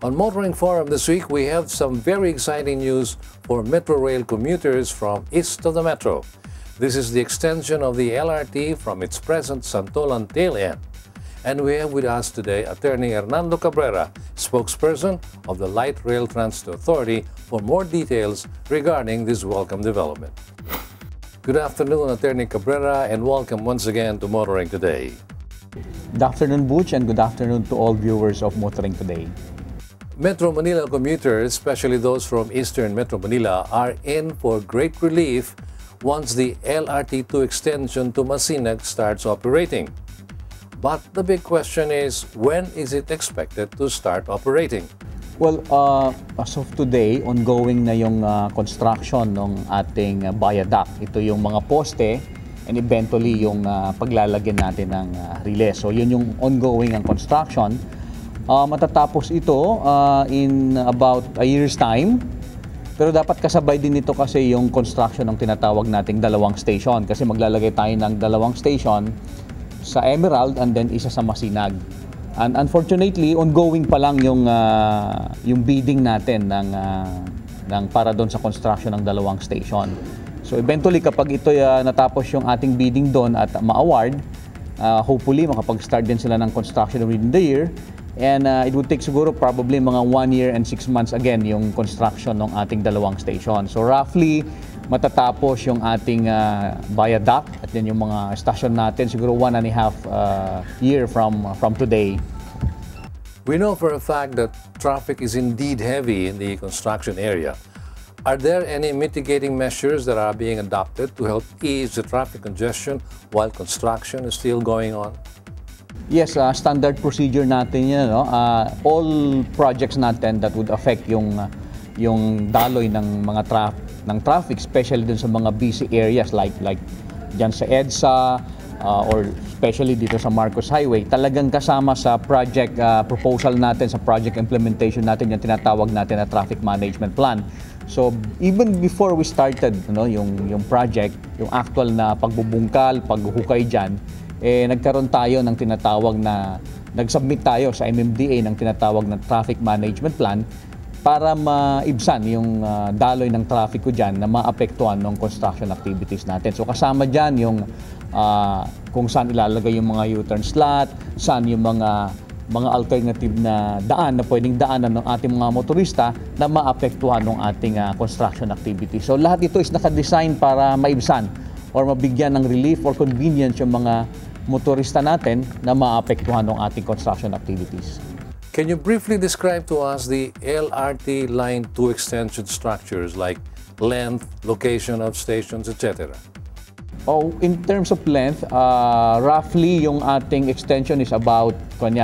On Motoring Forum this week, we have some very exciting news for Metro Rail commuters from east of the Metro. This is the extension of the LRT from its present Santolan tail end. And we have with us today Attorney Hernando Cabrera, spokesperson of the Light Rail Transit Authority, for more details regarding this welcome development. Good afternoon, Attorney Cabrera, and welcome once again to Motoring Today. Good afternoon, Butch, and good afternoon to all viewers of Motoring Today. Metro Manila commuters, especially those from Eastern Metro Manila, are in for great relief once the LRT2 extension to Masinag starts operating. But the big question is, when is it expected to start operating? Well, as of today, ongoing na yung construction ng ating viaduct. Ito yung mga poste and eventually yung paglalagyan natin ng relay. So yun yung ongoing ang construction. Matatapos ito in about a year's time. Pero dapat kasabay din ito kasi yung construction ng tinatawag nating dalawang station. Kasi maglalagay tayo ng dalawang station sa Emerald and then isa sa Masinag. And unfortunately, ongoing pa lang yung bidding natin ng para doon sa construction ng dalawang station. So eventually kapag ito natapos yung ating bidding doon at ma-award, hopefully makapag-start din sila ng construction within the year. And it would take siguro probably mga 1 year and 6 months again yung construction ng ating dalawang station. So roughly matatapos yung ating viaduct at then yung mga station natin siguro 1.5 year from today. We know for a fact that traffic is indeed heavy in the construction area. Are there any mitigating measures that are being adopted to help ease the traffic congestion while construction is still going on? Yes, standard procedure natin yan. No? All projects natin that would affect yung daloy ng mga traffic, especially dun sa mga busy areas like dyan sa EDSA or especially dito sa Marcos Highway, talagang kasama sa project proposal natin, sa project implementation natin, yung tinatawag natin na traffic management plan. So even before we started yung project, yung actual na pagbubungkal, paghuhukay dyan, nagkaroon tayo ng tinatawag na, nag-submit tayo sa MMDA ng tinatawag na traffic management plan para maibsan yung daloy ng traffic dyan na maapektuhan ng construction activities natin. So kasama dyan yung kung saan ilalagay yung mga U-turn slot, saan yung mga alternative na daan na pwedeng daanan ng ating mga motorista na maapektuhan ng ating construction activity. So lahat ito is nakadesign para maibsan or mabigyan ng relief or convenience yung mga motorista natin na maapektuhan ng ating construction activities. Can you briefly describe to us the LRT Line 2 extension structures like length, location of stations, etc.? Oh, in terms of length, roughly yung ating extension is about 4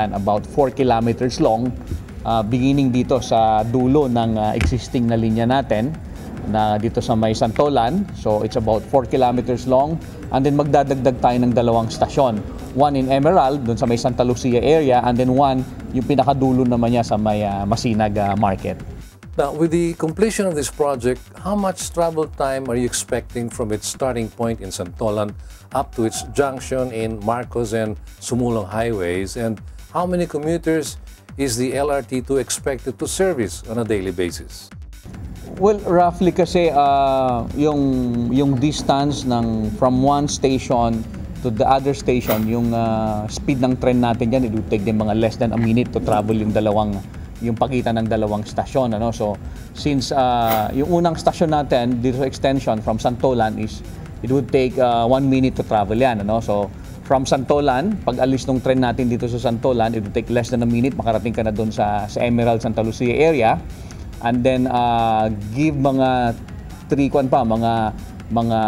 kilometers long, beginning dito sa dulo ng existing na linya natin na dito sa may Santolan. So it's about 4 kilometers long, and then magdadagdag tayo ng dalawang stasyon. One in Emerald, dun sa may Santa Lucia area, and then one yung pinakadulo naman niya sa may Masinag Market. Now, with the completion of this project, how much travel time are you expecting from its starting point in Santolan up to its junction in Marcos and Sumulong highways, and how many commuters is the LRT2 expected to service on a daily basis? Well, roughly kasi yung distance from one station to the other station, yung speed ng train natin dyan, it would take them mga less than a minute to travel yung pagitan ng dalawang stasyon. So since yung unang stasyon natin dito sa extension from Santolan it would take 1 minute to travel yan. So from Santolan, pag alis ng train natin dito sa Santolan, it would take less than a minute, makarating ka na doon sa Emerald, Santa Lucia area. And then give mga mga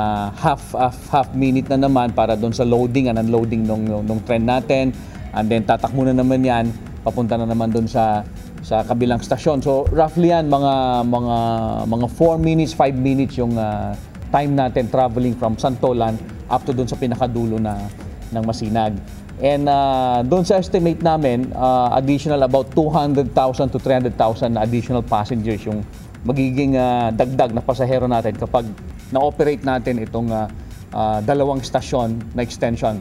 half minute na naman para doon sa loading and unloading ng train natin, and then tatakbo na naman yan papunta na naman doon sa kabilang stasyon. So roughly yan mga 4 minutes, 5 minutes yung time natin traveling from Santolan up to doon sa pinakadulo ng Masinag. And doon sa estimate namin, additional about 200,000 to 300,000 na additional passengers yung magiging dagdag na pasahero natin kapag na-operate natin itong dalawang stasyon na extension.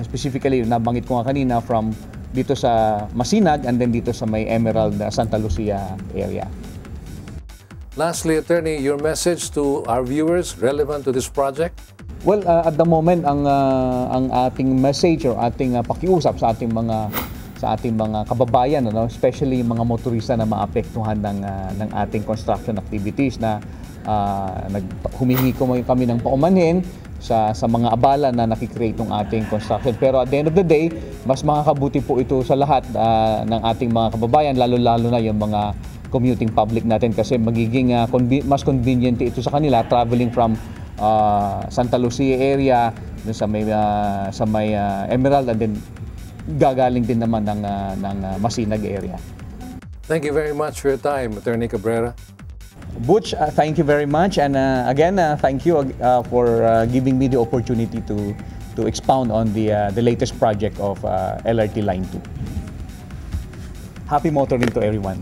Specifically, nabanggit ko nga kanina, from dito sa Masinag and then dito sa may Emerald Santa Lucia area. Lastly, Attorney, your message to our viewers relevant to this project? Well, at the moment ang ating message or ating pakiusap sa ating mga kababayan, especially yung mga motorista na maapektuhan ng ating construction activities na humingi kami ng paumanhin sa mga abala na nakikreate ng ating construction. Pero at the end of the day, mas makakabuti po ito sa lahat ng ating mga kababayan, lalo-lalo na yung mga commuting public natin kasi magiging mas convenient ito sa kanila traveling from Santa Lucia area sa may Emerald and then gagaling din naman ng Masinag area. Thank you very much for your time, Attorney Cabrera. Butch, thank you very much, and again, thank you for giving me the opportunity to expound on the latest project of LRT Line 2. Happy motoring to everyone.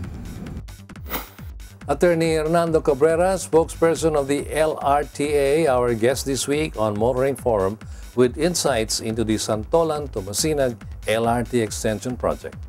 Attorney Hernando Cabrera, spokesperson of the LRTA, our guest this week on Motoring Forum with insights into the Santolan to Masinag LRT Extension Project.